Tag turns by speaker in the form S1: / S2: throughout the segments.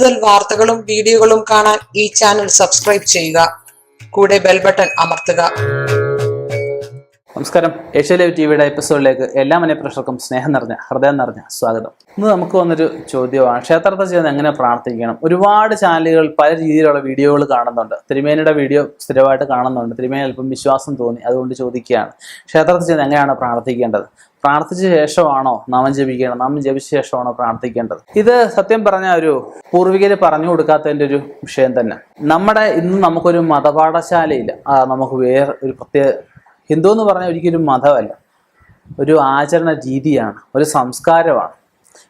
S1: കൂടുതൽ വാർത്തകളും വീഡിയോകളും കാണാൻ ഈ ചാനൽ സബ്സ്ക്രൈബ് ചെയ്യുക. കൂടെ ബെൽ ബട്ടൺ അമർത്തുക.
S2: നമസ്കാരം. ഏഷ്യ ലൈവ് ടിവിയുടെ എപ്പിസോഡിലേക്ക് എല്ലാ മനഃപ്രേക്ഷകർക്കും സ്നേഹം നിറഞ്ഞ ഹൃദയം നിറഞ്ഞ സ്വാഗതം. ഇന്ന് നമുക്ക് വന്നൊരു ചോദ്യമാണ്, ക്ഷേത്രത്തിൽ ചെയ്യുന്നത് എങ്ങനെ പ്രാർത്ഥിക്കണം. ഒരുപാട് ചാനലുകൾ പല രീതിയിലുള്ള വീഡിയോകൾ കാണുന്നുണ്ട്. തിരുമേനിയുടെ വീഡിയോ സ്ഥിരമായിട്ട് കാണുന്നുണ്ട്. തിരുമേനി അല്പം വിശ്വാസം തോന്നി, അതുകൊണ്ട് ചോദിക്കുകയാണ്, ക്ഷേത്രത്തിൽ ചെയ്യുന്നത് എങ്ങനെയാണ് പ്രാർത്ഥിക്കേണ്ടത്? പ്രാർത്ഥിച്ച ശേഷമാണോ നാമം ജപിക്കേണ്ടത്? നാമം ജപിച്ച ശേഷമാണോ പ്രാർത്ഥിക്കേണ്ടത്? ഇത് സത്യം പറഞ്ഞ ഒരു പൂർവികര് പറഞ്ഞു കൊടുക്കാത്തതിൻ്റെ ഒരു വിഷയം തന്നെ. ഇന്ന് നമുക്കൊരു മതപാഠശാലയില്ല. നമുക്ക് വേറെ ഒരു പ്രത്യേക ഹിന്ദു എന്ന് പറഞ്ഞാൽ ഒരിക്കലും മതമല്ല, ഒരു ആചരണ രീതിയാണ്, ഒരു സംസ്കാരമാണ്.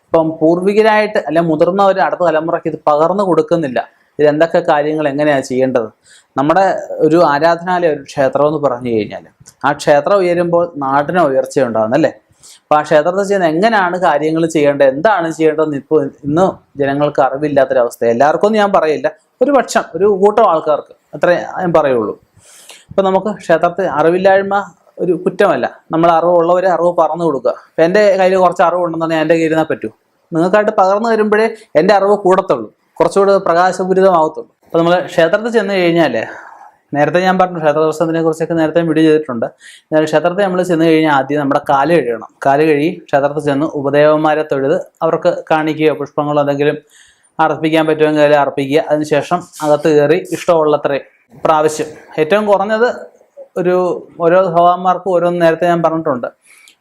S2: ഇപ്പം പൂർവികരായിട്ട് അല്ലെ മുതിർന്നവർ അടുത്ത തലമുറയ്ക്ക് ഇത് പകർന്നു കൊടുക്കുന്നില്ല. ഇതെന്തൊക്കെ കാര്യങ്ങൾ എങ്ങനെയാണ് ചെയ്യേണ്ടത്? നമ്മുടെ ഒരു ആരാധനാലയം, ഒരു ക്ഷേത്രം എന്ന് പറഞ്ഞു കഴിഞ്ഞാൽ ആ ക്ഷേത്രം ഉയരുമ്പോൾ നാടിന് ഉയർച്ചയുണ്ടാകുന്നല്ലേ. അപ്പോൾ ആ ക്ഷേത്രത്തിൽ ചെയ്യുന്ന എങ്ങനെയാണ് കാര്യങ്ങൾ ചെയ്യേണ്ടത്, എന്താണ് ചെയ്യേണ്ടതെന്ന് ഇന്ന് ജനങ്ങൾക്ക് അറിവില്ലാത്തൊരവസ്ഥ. എല്ലാവർക്കും ഞാൻ പറയില്ല, ഒരു പക്ഷം ഒരു കൂട്ടം ആൾക്കാർക്ക് അത്രേ ഞാൻ പറയുള്ളൂ. ഇപ്പം നമുക്ക് ക്ഷേത്രത്തിൽ അറിവില്ലായ്മ ഒരു കുറ്റമല്ല. നമ്മൾ അറിവുള്ളവരെ അറിവ് പറഞ്ഞു കൊടുക്കുക. ഇപ്പം എൻ്റെ കയ്യിൽ കുറച്ച് അറിവുണ്ടെന്നുണ്ടെങ്കിൽ എൻ്റെ കയ്യിൽ ഇരുന്നാൽ പറ്റൂ. നിങ്ങൾക്കായിട്ട് പകർന്നു തരുമ്പോഴേ എൻ്റെ അറിവ് കൂടത്തുള്ളൂ, കുറച്ചുകൂടി പ്രകാശപൂരിതമാകത്തുള്ളൂ. അപ്പോൾ നമ്മൾ ക്ഷേത്രത്തിൽ ചെന്ന് കഴിഞ്ഞാൽ, നേരത്തെ ഞാൻ പറഞ്ഞു ക്ഷേത്ര ദർശനത്തിനെ കുറിച്ചൊക്കെ നേരത്തെ വീഡിയോ ചെയ്തിട്ടുണ്ട്. ക്ഷേത്രത്തിൽ നമ്മൾ ചെന്ന് കഴിഞ്ഞാൽ ആദ്യം നമ്മുടെ കാല് കഴുകണം. കാല് കഴുകി ക്ഷേത്രത്തിൽ ചെന്ന് ഉപദേവന്മാരെ തൊഴുത് അവർക്ക് കാണിക്കുകയോ പുഷ്പങ്ങളോ എന്തെങ്കിലും അർപ്പിക്കാൻ പറ്റുമെങ്കിൽ അർപ്പിക്കുക. അതിനുശേഷം അകത്ത് കയറി ഇഷ്ടമുള്ളത്രയും പ്രാവശ്യം, ഏറ്റവും കുറഞ്ഞത് ഓരോ ഭഗവാന്മാർക്കും ഓരോന്ന് നേരത്തെ ഞാൻ പറഞ്ഞിട്ടുണ്ട്.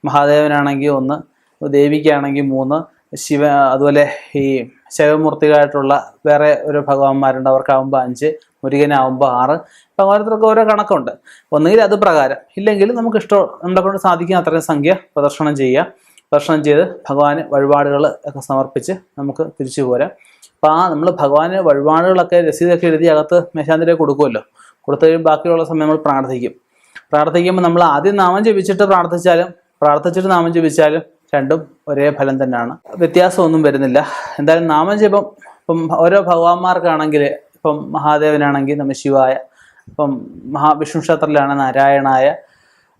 S2: മഹാദേവനാണെങ്കിൽ 1, ദേവിക്കാണെങ്കിൽ 3, അതുപോലെ ഈ ശൈവമൂർത്തികളായിട്ടുള്ള വേറെ ഓരോ ഭഗവാന്മാരുണ്ട്, അവർക്കാവുമ്പോൾ 5, മുരുകനാവുമ്പോൾ 6. അപ്പം ഓരോരുത്തർക്ക് ഓരോ കണക്കുണ്ട്. ഒന്നുകിൽ അത് പ്രകാരം, ഇല്ലെങ്കിൽ നമുക്ക് നമ്മളെ കൊണ്ട് സാധിക്കുന്ന അത്രയും സംഖ്യ പ്രദർശനം ചെയ്യുക. പ്രദർശനം ചെയ്ത് ഭഗവാന് വഴിപാടുകൾ ഒക്കെ സമർപ്പിച്ച് നമുക്ക് തിരിച്ചു പോരാം. അപ്പോൾ നമ്മൾ ഭഗവാന് വഴിപാടുകളൊക്കെ രസീതൊക്കെ എഴുതി അകത്ത് മേശാന്തിലേക്ക് കൊടുക്കുമല്ലോ. കൊടുത്തു കഴിയുമ്പോൾ ബാക്കിയുള്ള സമയം നമ്മൾ പ്രാർത്ഥിക്കുമ്പോൾ നമ്മൾ ആദ്യം നാമം ജപിച്ചിട്ട് പ്രാർത്ഥിച്ചിട്ട് നാമം ജപിച്ചാലും രണ്ടും ഒരേ ഫലം തന്നെയാണ്, വ്യത്യാസമൊന്നും വരുന്നില്ല. എന്തായാലും നാമം ജപം ഇപ്പം ഓരോ ഭഗവാന്മാർക്കാണെങ്കിൽ, ഇപ്പം മഹാദേവനാണെങ്കിൽ നമ ശിവായ, ഇപ്പം വിഷ്ണു ക്ഷേത്രത്തിലാണ് നാരായണായ,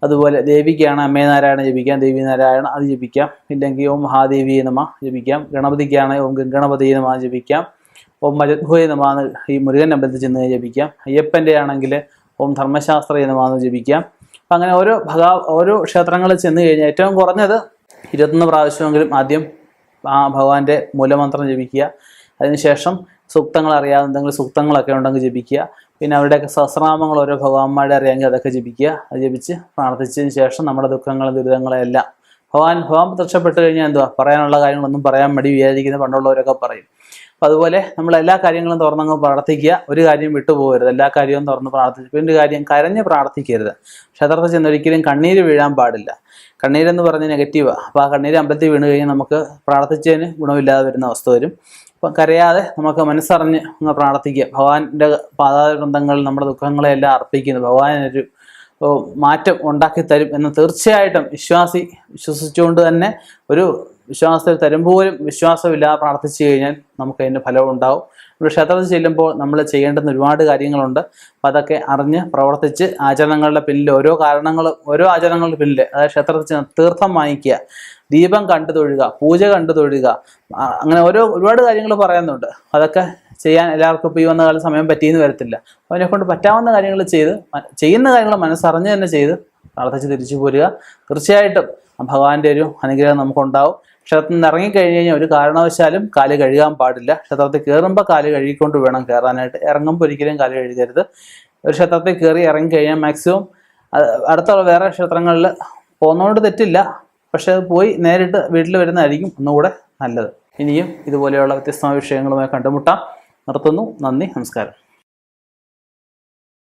S2: അതുപോലെ ദേവിക്കാണ് അമ്മേ നാരായണ ജപിക്കാം, ദേവി നാരായണ അത് ജപിക്കാം. ഇല്ലെങ്കിൽ ഓം മഹാദേവി നമ ജപിക്കാം. ഗണപതിക്കാണ് ഓം ഗണപതി നമ ജപിക്കാം. ഓം മജദ്ഭുയ നമ ഈ മുരുകൻ അമ്പലത്തിൽ ചെന്ന് ജപിക്കാം. അയ്യപ്പൻ്റെ ആണെങ്കിൽ ഓം ധർമ്മശാസ്ത്ര നമ ജപിക്കാം. അപ്പം അങ്ങനെ ഓരോ ക്ഷേത്രങ്ങളിൽ ചെന്ന് കഴിഞ്ഞാൽ ഏറ്റവും കുറഞ്ഞത് 21 പ്രാവശ്യമെങ്കിലും ആദ്യം ആ ഭഗവാന്റെ മൂലമന്ത്രം ജപിക്കുക. അതിനുശേഷം സൂക്തങ്ങൾ അറിയാവുന്നെങ്കിൽ സൂക്തങ്ങളൊക്കെ ഉണ്ടെങ്കിൽ ജപിക്കുക. പിന്നെ അവരുടെയൊക്കെ സഹസ്രനാമങ്ങൾ ഓരോ ഭഗവാന്മാരുടെ അറിയാമെങ്കിൽ അതൊക്കെ ജപിക്കുക. അത് ജപിച്ച് പ്രാർത്ഥിച്ചതിന് ശേഷം നമ്മുടെ ദുഃഖങ്ങളും ദുരിതങ്ങളും എല്ലാം ഭഗവാൻ പ്രത്യക്ഷപ്പെട്ട് കഴിഞ്ഞാൽ പറയാനുള്ള കാര്യങ്ങളൊന്നും പറയാൻ മടി വിചാരിക്കുന്ന പണ്ടുള്ളവരൊക്കെ പറയും. അപ്പം അതുപോലെ നമ്മൾ എല്ലാ കാര്യങ്ങളും തുറന്നങ്ങ് പ്രാർത്ഥിക്കുക. ഒരു കാര്യം വിട്ടുപോകരുത്, എല്ലാ കാര്യവും തുറന്ന് പ്രാർത്ഥിച്ചു. പിന്നെ ഒരു കാര്യം, കരഞ്ഞ് പ്രാർത്ഥിക്കരുത്. ക്ഷേത്രത്തിൽ ചെന്ന് ഒരിക്കലും കണ്ണീര് വീഴാൻ പാടില്ല. കണ്ണീരെന്ന് പറഞ്ഞ് നെഗറ്റീവാണ്. അപ്പോൾ ആ കണ്ണീര് അമ്പലത്തിൽ വീണ് കഴിഞ്ഞാൽ നമുക്ക് പ്രാർത്ഥിച്ചതിന് ഗുണമില്ലാതെ വരുന്ന അവസ്ഥ വരും. അപ്പം കരയാതെ നമുക്ക് മനസ്സറിഞ്ഞ് അങ്ങ് പ്രാർത്ഥിക്കുക. ഭഗവാന്റെ പാദാബന്ധങ്ങളിൽ നമ്മുടെ ദുഃഖങ്ങളെല്ലാം അർപ്പിക്കുന്നു. ഭഗവാനൊരു മാറ്റം ഉണ്ടാക്കി തരും എന്ന് തീർച്ചയായിട്ടും വിശ്വസിച്ചുകൊണ്ട് തന്നെ, ഒരു വിശ്വാസത്തിൽ തരുമ്പോഴും വിശ്വാസമില്ലാതെ പ്രാർത്ഥിച്ചു കഴിഞ്ഞാൽ നമുക്ക് അതിൻ്റെ ഫലം ഉണ്ടാവും. ഒരു ക്ഷേത്രത്തിൽ ചെല്ലുമ്പോൾ നമ്മൾ ചെയ്യേണ്ടുന്ന ഒരുപാട് കാര്യങ്ങളുണ്ട്. അപ്പം അതൊക്കെ അറിഞ്ഞ് പ്രവർത്തിച്ച് ആചരണങ്ങളുടെ പിന്നിൽ ഓരോ ആചരണങ്ങളുടെ പിന്നിൽ, അതായത് ക്ഷേത്രത്തിൽ ചെന്ന് തീർത്ഥം വാങ്ങിക്കുക, ദീപം കണ്ടു തൊഴുക, പൂജ കണ്ടു തൊഴുക, അങ്ങനെ ഒരുപാട് കാര്യങ്ങൾ പറയുന്നുണ്ട്. അതൊക്കെ ചെയ്യാൻ എല്ലാവർക്കും ഇപ്പോൾ ഈ വന്ന കാലം സമയം പറ്റിയെന്ന് വരത്തില്ല. അതിനെ കൊണ്ട് പറ്റാവുന്ന കാര്യങ്ങൾ ചെയ്യുന്ന കാര്യങ്ങൾ മനസ്സറിഞ്ഞ് തന്നെ ചെയ്ത് പ്രാർത്ഥിച്ച് തിരിച്ചു പോരുക. തീർച്ചയായിട്ടും ഭഗവാന്റെ ഒരു അനുഗ്രഹം നമുക്കുണ്ടാവും. ക്ഷേത്രത്തിൽ നിന്ന് ഇറങ്ങിക്കഴിഞ്ഞ് കഴിഞ്ഞാൽ ഒരു കാരണവശാലും കാല് കഴുകാൻ പാടില്ല. ക്ഷേത്രത്തിൽ കയറുമ്പോൾ കാല് കഴുകിക്കൊണ്ട് വേണം കയറാനായിട്ട്. ഇറങ്ങുമ്പോൾ ഒരിക്കലും കാല് കഴുകരുത്. ഒരു ക്ഷേത്രത്തിൽ കയറി ഇറങ്ങിക്കഴിഞ്ഞാൽ മാക്സിമം അടുത്തുള്ള വേറെ ക്ഷേത്രങ്ങളിൽ പോകുന്നതുകൊണ്ട് തെറ്റില്ല, പക്ഷെ അത് പോയി നേരിട്ട് വീട്ടിൽ വരുന്നതായിരിക്കും ഒന്നുകൂടെ നല്ലത്. ഇനിയും ഇതുപോലെയുള്ള വ്യത്യസ്തമായ വിഷയങ്ങളുമായി കണ്ടുമുട്ടാം. നിർത്തുന്നു. നന്ദി, നമസ്കാരം.